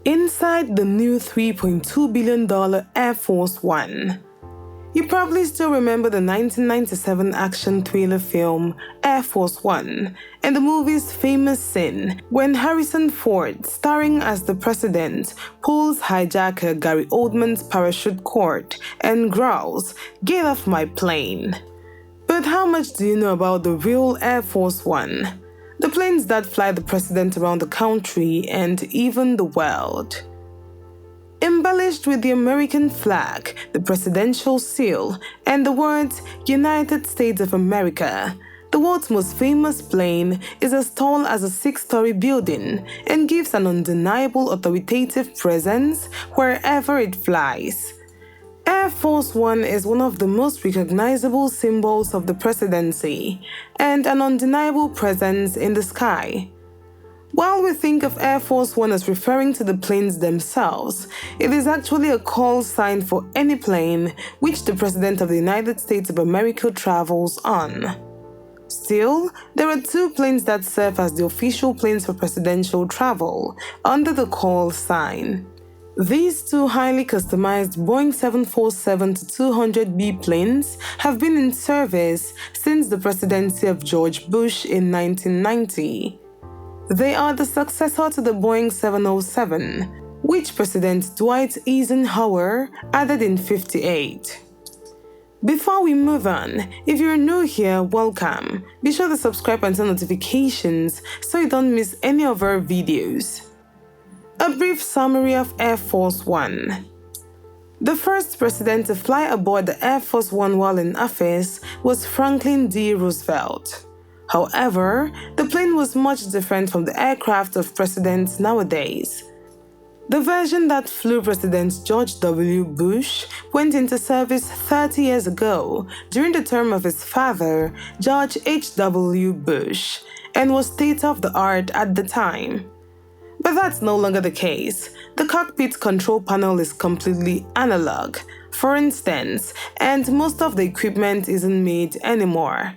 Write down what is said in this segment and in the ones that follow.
Inside the new $3.2 billion Air Force One. You probably still remember the 1997 action thriller film Air Force One and the movie's famous scene when Harrison Ford, starring as the president, pulls hijacker Gary Oldman's parachute cord and growls, "Get off my plane." But how much do you know about the real Air Force One? The planes that fly the president around the country and even the world. Embellished with the American flag, the presidential seal, and the words United States of America, the world's most famous plane is as tall as a 6-story building and gives an undeniable authoritative presence wherever it flies. Air Force One is one of the most recognizable symbols of the presidency and an undeniable presence in the sky. While we think of Air Force One as referring to the planes themselves, it is actually a call sign for any plane which the President of the United States of America travels on. Still, there are 2 planes that serve as the official planes for presidential travel under the call sign. These 2 highly customized Boeing 747-200B planes have been in service since the presidency of George Bush in 1990. They are the successor to the Boeing 707, which President Dwight Eisenhower added in '58. Before we move on, if you're new here, welcome. Be sure to subscribe and turn notifications so you don't miss any of our videos. A brief summary of Air Force One. The first president to fly aboard the Air Force One while in office was Franklin D. Roosevelt. However, the plane was much different from the aircraft of presidents nowadays. The version that flew President George W. Bush went into service 30 years ago during the term of his father, George H.W. Bush, and was state-of-the-art at the time. But that's no longer the case. The cockpit control panel is completely analog, for instance, and most of the equipment isn't made anymore.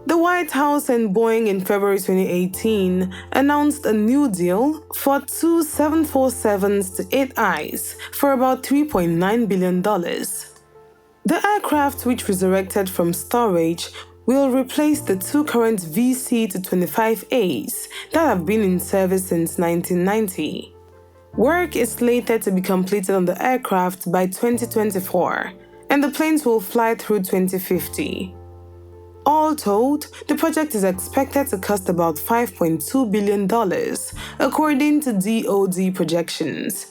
The White House and Boeing in February 2018 announced a new deal for 2 747s to 8 eyes for about $3.9 billion. The aircraft, which resurrected from storage, will replace the 2 current VC-25As that have been in service since 1990. Work is slated to be completed on the aircraft by 2024, and the planes will fly through 2050. All told, the project is expected to cost about $5.2 billion, according to DoD projections.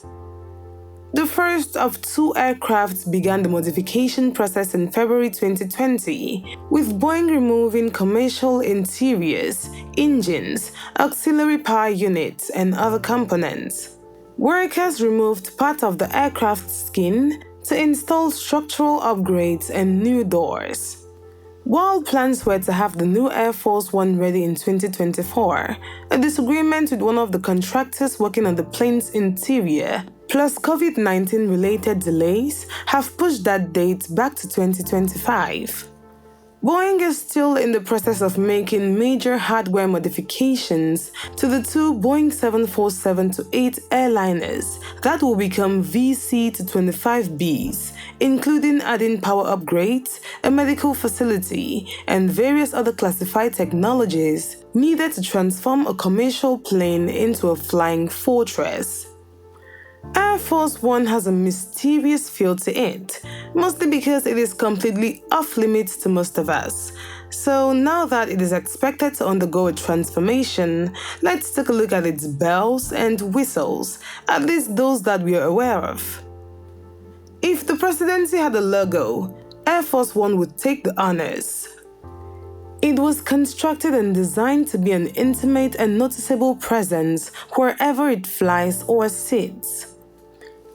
The first of 2 aircraft began the modification process in February 2020, with Boeing removing commercial interiors, engines, auxiliary power units, and other components. Workers removed part of the aircraft's skin to install structural upgrades and new doors. While plans were to have the new Air Force One ready in 2024, a disagreement with one of the contractors working on the plane's interior, plus COVID-19 related delays, have pushed that date back to 2025. Boeing is still in the process of making major hardware modifications to the 2 Boeing 747-8 airliners that will become VC-25Bs, including adding power upgrades, a medical facility, and various other classified technologies needed to transform a commercial plane into a flying fortress. Air Force One has a mysterious feel to it, mostly because it is completely off-limits to most of us. So now that it is expected to undergo a transformation, let's take a look at its bells and whistles, at least those that we are aware of. If the presidency had a logo, Air Force One would take the honors. It was constructed and designed to be an intimate and noticeable presence wherever it flies or sits.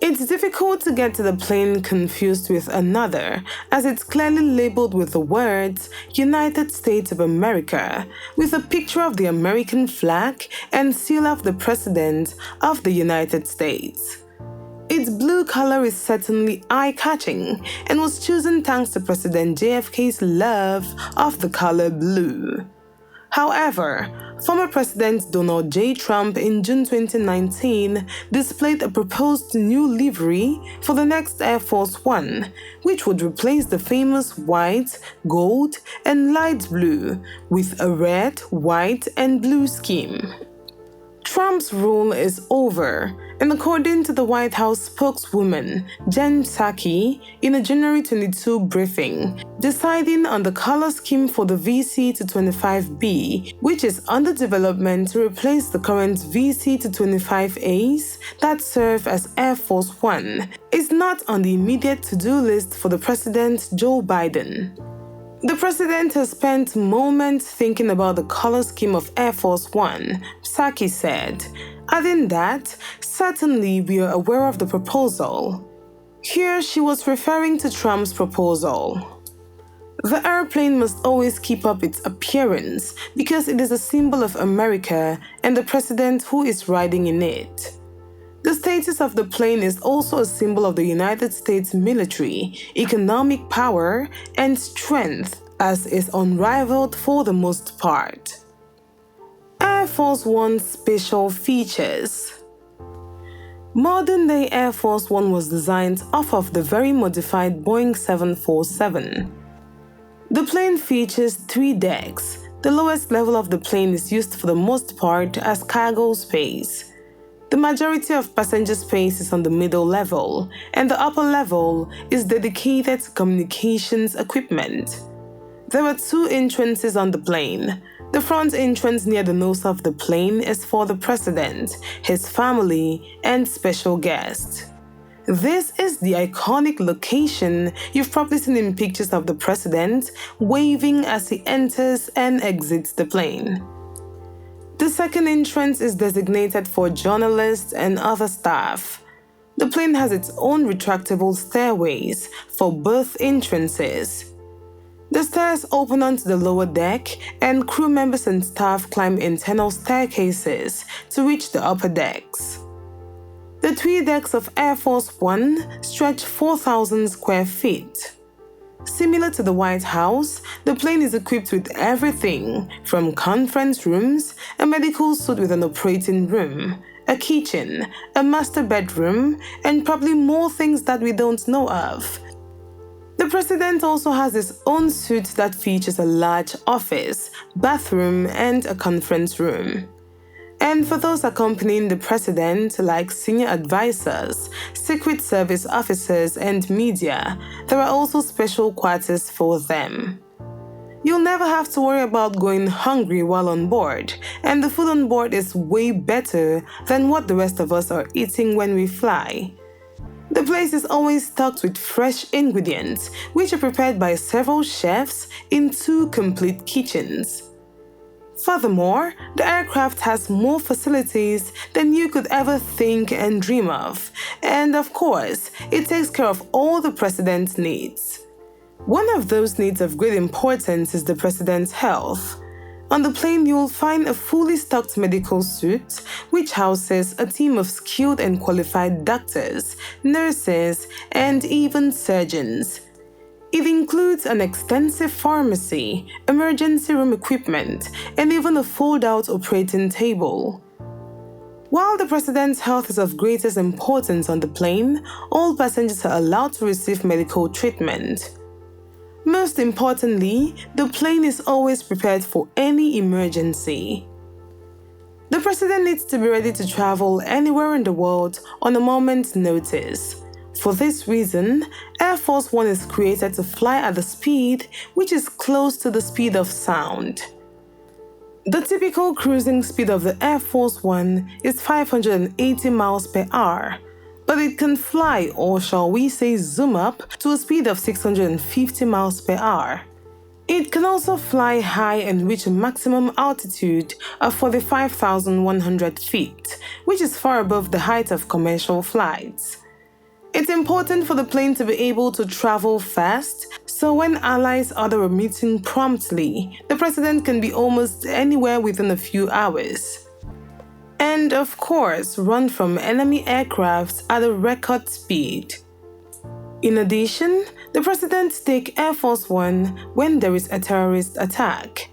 It's difficult to get to the plane confused with another, as it's clearly labeled with the words United States of America, with a picture of the American flag and seal of the President of the United States. Its blue color is certainly eye-catching and was chosen thanks to President JFK's love of the color blue. However, former President Donald J. Trump in June 2019 displayed a proposed new livery for the next Air Force One, which would replace the famous white, gold, and light blue with a red, white, and blue scheme. Trump's rule is over, and according to the White House spokeswoman Jen Psaki in a January 22 briefing, deciding on the color scheme for the VC-25B, which is under development to replace the current VC-25As that serve as Air Force One, is not on the immediate to-do list for the President Joe Biden. The president has spent moments thinking about the color scheme of Air Force One, Psaki said, adding that, certainly we are aware of the proposal. Here she was referring to Trump's proposal. The airplane must always keep up its appearance because it is a symbol of America and the president who is riding in it. The status of the plane is also a symbol of the United States military, economic power, and strength, as is unrivaled for the most part. Air Force One's special features. Modern-day Air Force One was designed off of the very modified Boeing 747. The plane features 3 decks. The lowest level of the plane is used for the most part as cargo space. The majority of passenger space is on the middle level, and the upper level is dedicated to communications equipment. There are 2 entrances on the plane. The front entrance near the nose of the plane is for the president, his family, and special guests. This is the iconic location you've probably seen in pictures of the president waving as he enters and exits the plane. The second entrance is designated for journalists and other staff. The plane has its own retractable stairways for both entrances. The stairs open onto the lower deck, and crew members and staff climb internal staircases to reach the upper decks. The 3 decks of Air Force One stretch 4,000 square feet. Similar to the White House, the plane is equipped with everything from conference rooms, a medical suite with an operating room, a kitchen, a master bedroom, and probably more things that we don't know of. The president also has his own suite that features a large office, bathroom, and a conference room. And for those accompanying the president, like senior advisors, Secret Service officers, and media, there are also special quarters for them. You'll never have to worry about going hungry while on board, and the food on board is way better than what the rest of us are eating when we fly. The place is always stocked with fresh ingredients, which are prepared by several chefs in 2 complete kitchens. Furthermore, the aircraft has more facilities than you could ever think and dream of, and of course, it takes care of all the president's needs. One of those needs of great importance is the president's health. On the plane, you will find a fully stocked medical suite, which houses a team of skilled and qualified doctors, nurses, and even surgeons. It includes an extensive pharmacy, emergency room equipment, and even a fold-out operating table. While the president's health is of greatest importance on the plane, all passengers are allowed to receive medical treatment. Most importantly, the plane is always prepared for any emergency. The president needs to be ready to travel anywhere in the world on a moment's notice. For this reason, Air Force One is created to fly at the speed which is close to the speed of sound. The typical cruising speed of the Air Force One is 580 miles per hour, but it can fly, or shall we say zoom up, to a speed of 650 miles per hour. It can also fly high and reach a maximum altitude of 45,100 feet, which is far above the height of commercial flights. It's important for the plane to be able to travel fast, so when allies order a meeting promptly, the president can be almost anywhere within a few hours. And of course, run from enemy aircraft at a record speed. In addition, the president takes Air Force One when there is a terrorist attack.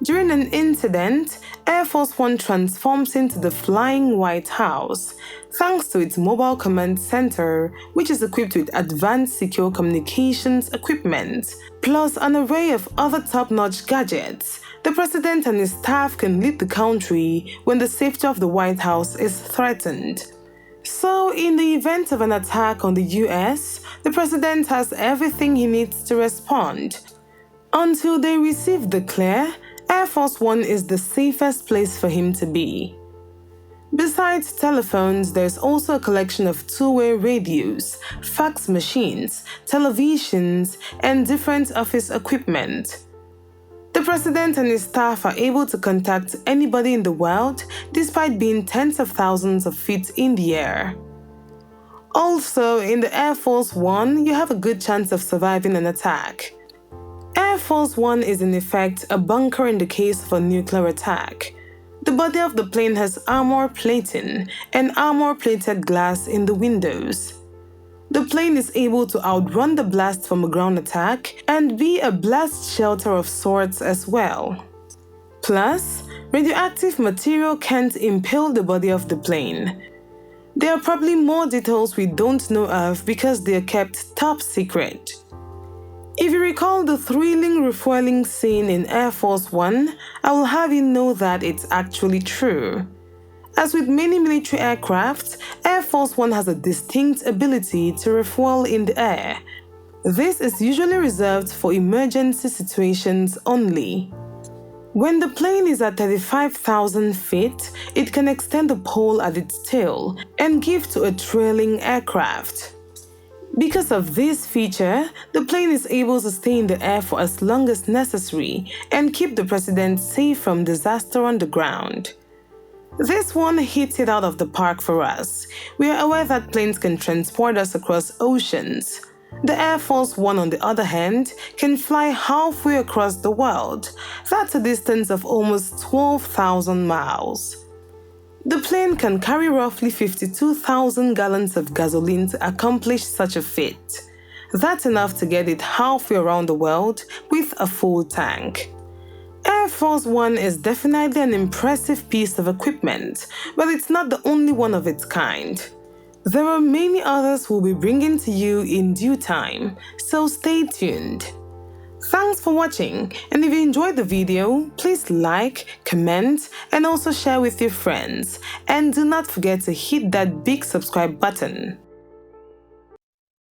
During an incident, Air Force One transforms into the Flying White House thanks to its mobile command center, which is equipped with advanced secure communications equipment, plus an array of other top-notch gadgets. The president and his staff can lead the country when the safety of the White House is threatened. So, in the event of an attack on the US, the president has everything he needs to respond. Until they receive the clear, Air Force One is the safest place for him to be. Besides telephones, there's also a collection of two-way radios, fax machines, televisions, and different office equipment. The president and his staff are able to contact anybody in the world despite being tens of thousands of feet in the air. Also, in the Air Force One, you have a good chance of surviving an attack. Air Force One is in effect a bunker in the case of a nuclear attack. The body of the plane has armor plating and armor-plated glass in the windows. The plane is able to outrun the blast from a ground attack and be a blast shelter of sorts as well. Plus, radioactive material can't impale the body of the plane. There are probably more details we don't know of because they are kept top secret. If you recall the thrilling refueling scene in Air Force One, I will have you know that it's actually true. As with many military aircraft, Air Force One has a distinct ability to refuel in the air. This is usually reserved for emergency situations only. When the plane is at 35,000 feet, it can extend the pole at its tail and give to a trailing aircraft. Because of this feature, the plane is able to stay in the air for as long as necessary and keep the president safe from disaster on the ground. This one hits it out of the park for us. We are aware that planes can transport us across oceans. The Air Force One, on the other hand, can fly halfway across the world. That's a distance of almost 12,000 miles. The plane can carry roughly 52,000 gallons of gasoline to accomplish such a feat. That's enough to get it halfway around the world with a full tank. Air Force One is definitely an impressive piece of equipment, but it's not the only one of its kind. There are many others we'll be bringing to you in due time, so stay tuned. Thanks for watching, and if you enjoyed the video, please like, comment, and also share with your friends. And do not forget to hit that big subscribe button.